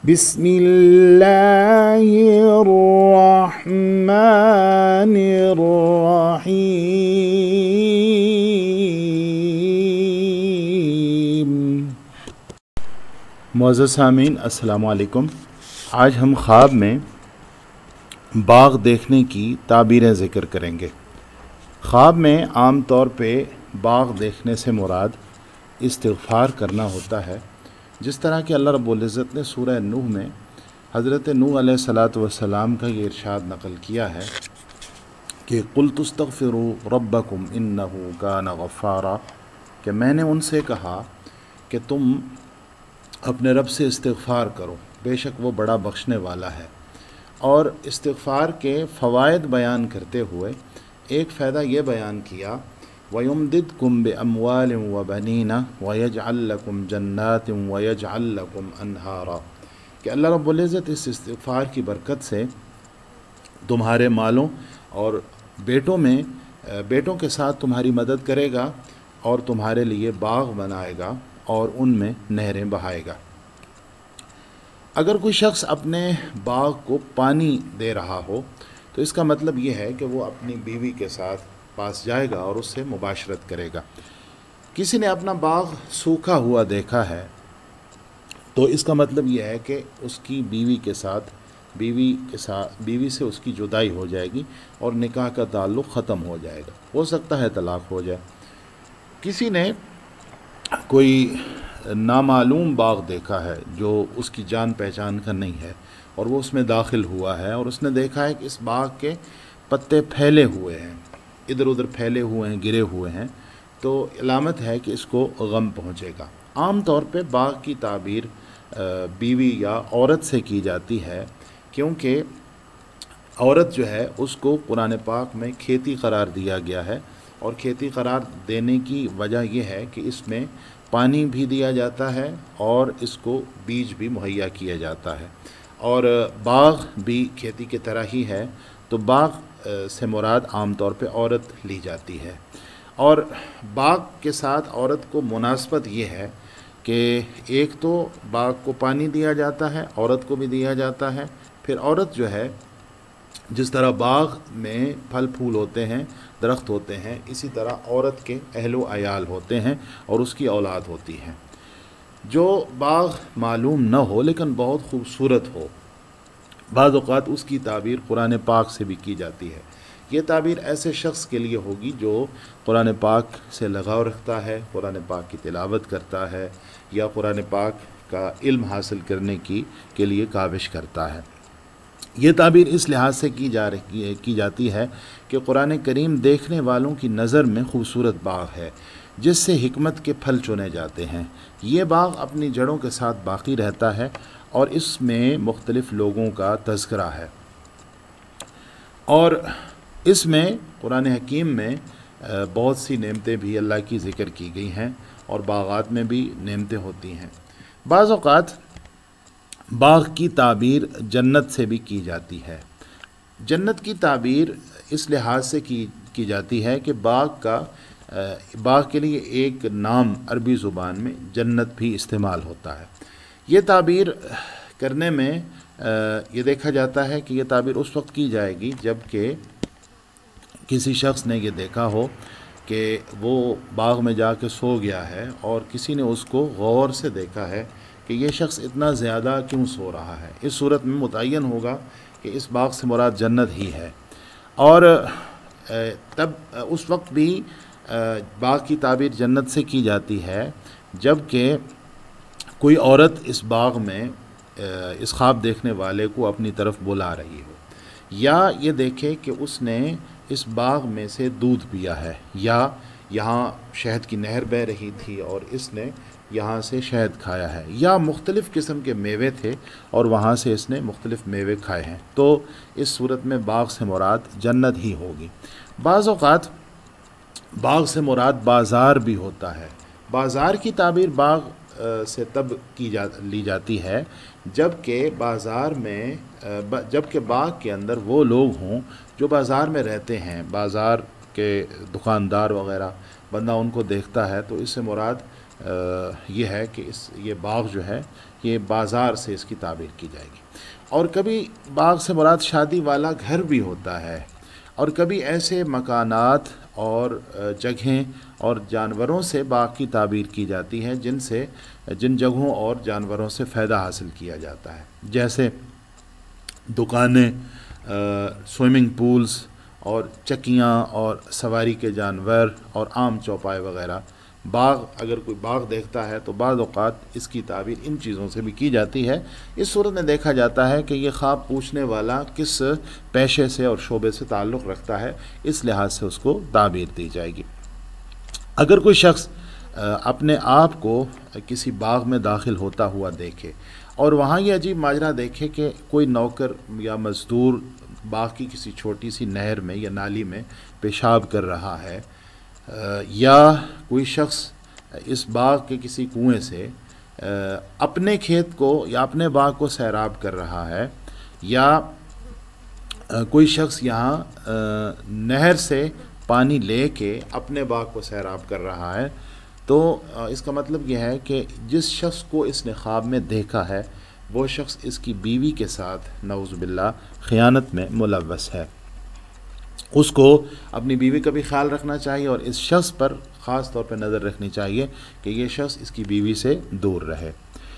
بسم اللہ الرحمن الرحیم۔ معزز سامعین السلام علیکم۔ آج ہم خواب میں باغ دیکھنے کی تعبیریں ذکر کریں گے۔ خواب میں عام طور پہ باغ دیکھنے سے مراد استغفار کرنا ہوتا ہے، جس طرح کہ اللہ رب العزت نے سورہ نوح میں حضرت نوح علیہ السلام کا یہ ارشاد نقل کیا ہے کہ قُلْتُ اسْتَغْفِرُوا رَبَّكُمْ إِنَّهُ كَانَ غَفَّارًا، کہ میں نے ان سے کہا کہ تم اپنے رب سے استغفار کرو، بے شک وہ بڑا بخشنے والا ہے۔ اور استغفار کے فوائد بیان کرتے ہوئے ایک فائدہ یہ بیان کیا وَيُمْدِدْكُمْ بِأَمْوَالٍ وَبَنِينَ وَيَجْعَلْ لَكُمْ جَنَّاتٍ وَيَجْعَلْ لَكُمْ أَنْهَارًا، کہ اللہ رب العزت اس استغفار کی برکت سے تمہارے مالوں اور بیٹوں کے ساتھ تمہاری مدد کرے گا اور تمہارے لیے باغ بنائے گا اور ان میں نہریں بہائے گا۔ اگر کوئی شخص اپنے باغ کو پانی دے رہا ہو تو اس کا مطلب یہ ہے کہ وہ اپنی بیوی کے ساتھ پاس جائے گا اور اس سے مباشرت کرے گا۔ کسی نے اپنا باغ سوکھا ہوا دیکھا ہے تو اس کا مطلب یہ ہے کہ اس کی بیوی سے اس کی جدائی ہو جائے گی اور نکاح کا تعلق ختم ہو جائے گا، ہو سکتا ہے طلاق ہو جائے۔ کسی نے کوئی نامعلوم باغ دیکھا ہے جو اس کی جان پہچان کا نہیں ہے اور وہ اس میں داخل ہوا ہے اور اس نے دیکھا ہے کہ اس باغ کے پتے پھیلے ہوئے ہیں، ادھر ادھر پھیلے ہوئے ہیں، گرے ہوئے ہیں، تو علامت ہے کہ اس کو غم پہنچے گا۔ عام طور پہ باغ کی تعبیر بیوی یا عورت سے کی جاتی ہے، کیونکہ عورت جو ہے اس کو قرآن پاک میں کھیتی قرار دیا گیا ہے، اور کھیتی قرار دینے کی وجہ یہ ہے کہ اس میں پانی بھی دیا جاتا ہے اور اس کو بیج بھی مہیا کیا جاتا ہے، اور باغ بھی کھیتی کی طرح ہی ہے، تو باغ سے مراد عام طور پہ عورت لی جاتی ہے۔ اور باغ کے ساتھ عورت کو مناسبت یہ ہے کہ ایک تو باغ کو پانی دیا جاتا ہے، عورت کو بھی دیا جاتا ہے، پھر عورت جو ہے جس طرح باغ میں پھل پھول ہوتے ہیں، درخت ہوتے ہیں، اسی طرح عورت کے اہل و عیال ہوتے ہیں اور اس کی اولاد ہوتی ہے۔ جو باغ معلوم نہ ہو لیکن بہت خوبصورت ہو، بعض اوقات اس کی تعبیر قرآن پاک سے بھی کی جاتی ہے۔ یہ تعبیر ایسے شخص کے لیے ہوگی جو قرآن پاک سے لگاؤ رکھتا ہے، قرآن پاک کی تلاوت کرتا ہے یا قرآن پاک کا علم حاصل کرنے کے لیے کاوش کرتا ہے۔ یہ تعبیر اس لحاظ سے کی جاتی ہے کہ قرآن کریم دیکھنے والوں کی نظر میں خوبصورت باغ ہے جس سے حکمت کے پھل چنے جاتے ہیں۔ یہ باغ اپنی جڑوں کے ساتھ باقی رہتا ہے اور اس میں مختلف لوگوں کا تذکرہ ہے، اور اس میں قرآن حکیم میں بہت سی نعمتیں بھی اللہ کی ذکر کی گئی ہیں اور باغات میں بھی نعمتیں ہوتی ہیں۔ بعض اوقات باغ کی تعبیر جنت سے بھی کی جاتی ہے۔ جنت کی تعبیر اس لحاظ سے کی جاتی ہے کہ باغ کے لیے ایک نام عربی زبان میں جنت بھی استعمال ہوتا ہے۔ یہ تعبیر کرنے میں یہ دیکھا جاتا ہے کہ یہ تعبیر اس وقت کی جائے گی جب کہ کسی شخص نے یہ دیکھا ہو کہ وہ باغ میں جا کے سو گیا ہے اور کسی نے اس کو غور سے دیکھا ہے کہ یہ شخص اتنا زیادہ کیوں سو رہا ہے۔ اس صورت میں متعین ہوگا کہ اس باغ سے مراد جنت ہی ہے، اور تب اس وقت بھی باغ کی تعبیر جنت سے کی جاتی ہے جب کہ کوئی عورت اس باغ میں اس خواب دیکھنے والے کو اپنی طرف بلا رہی ہو، یا یہ دیکھے کہ اس نے اس باغ میں سے دودھ پیا ہے، یا یہاں شہد کی نہر بہہ رہی تھی اور اس نے یہاں سے شہد کھایا ہے، یا مختلف قسم کے میوے تھے اور وہاں سے اس نے مختلف میوے کھائے ہیں، تو اس صورت میں باغ سے مراد جنت ہی ہوگی۔ بعض اوقات باغ سے مراد بازار بھی ہوتا ہے۔ بازار کی تعبیر باغ سے تب لی جاتی ہے جب کہ باغ کے اندر وہ لوگ ہوں جو بازار میں رہتے ہیں، بازار کے دکاندار وغیرہ، بندہ ان کو دیکھتا ہے تو اس سے مراد یہ ہے کہ یہ باغ جو ہے یہ بازار سے اس کی تعبیر کی جائے گی۔ اور کبھی باغ سے مراد شادی والا گھر بھی ہوتا ہے، اور کبھی ایسے مکانات اور جگہیں اور جانوروں سے باغ کی تعبیر کی جاتی ہے جن جگہوں اور جانوروں سے فائدہ حاصل کیا جاتا ہے، جیسے دکانیں، سوئمنگ پولز اور چکیاں اور سواری کے جانور اور عام چوپائے وغیرہ۔ باغ، اگر کوئی باغ دیکھتا ہے تو بعض اوقات اس کی تعبیر ان چیزوں سے بھی کی جاتی ہے۔ اس صورت میں دیکھا جاتا ہے کہ یہ خواب پوچھنے والا کس پیشے سے اور شعبے سے تعلق رکھتا ہے، اس لحاظ سے اس کو تعبیر دی جائے گی۔ اگر کوئی شخص اپنے آپ کو کسی باغ میں داخل ہوتا ہوا دیکھے اور وہاں یہ عجیب ماجرا دیکھے کہ کوئی نوکر یا مزدور باغ کی کسی چھوٹی سی نہر میں یا نالی میں پیشاب کر رہا ہے، یا کوئی شخص اس باغ کے کسی کنویں سے اپنے کھیت کو یا اپنے باغ کو سیراب کر رہا ہے، یا کوئی شخص یہاں نہر سے پانی لے کے اپنے باغ کو سیراب کر رہا ہے، تو اس کا مطلب یہ ہے کہ جس شخص کو اس نے خواب میں دیکھا ہے وہ شخص اس کی بیوی کے ساتھ نعوذ باللہ خیانت میں ملوث ہے۔ اس کو اپنی بیوی کا بھی خیال رکھنا چاہیے اور اس شخص پر خاص طور پہ نظر رکھنی چاہیے کہ یہ شخص اس کی بیوی سے دور رہے۔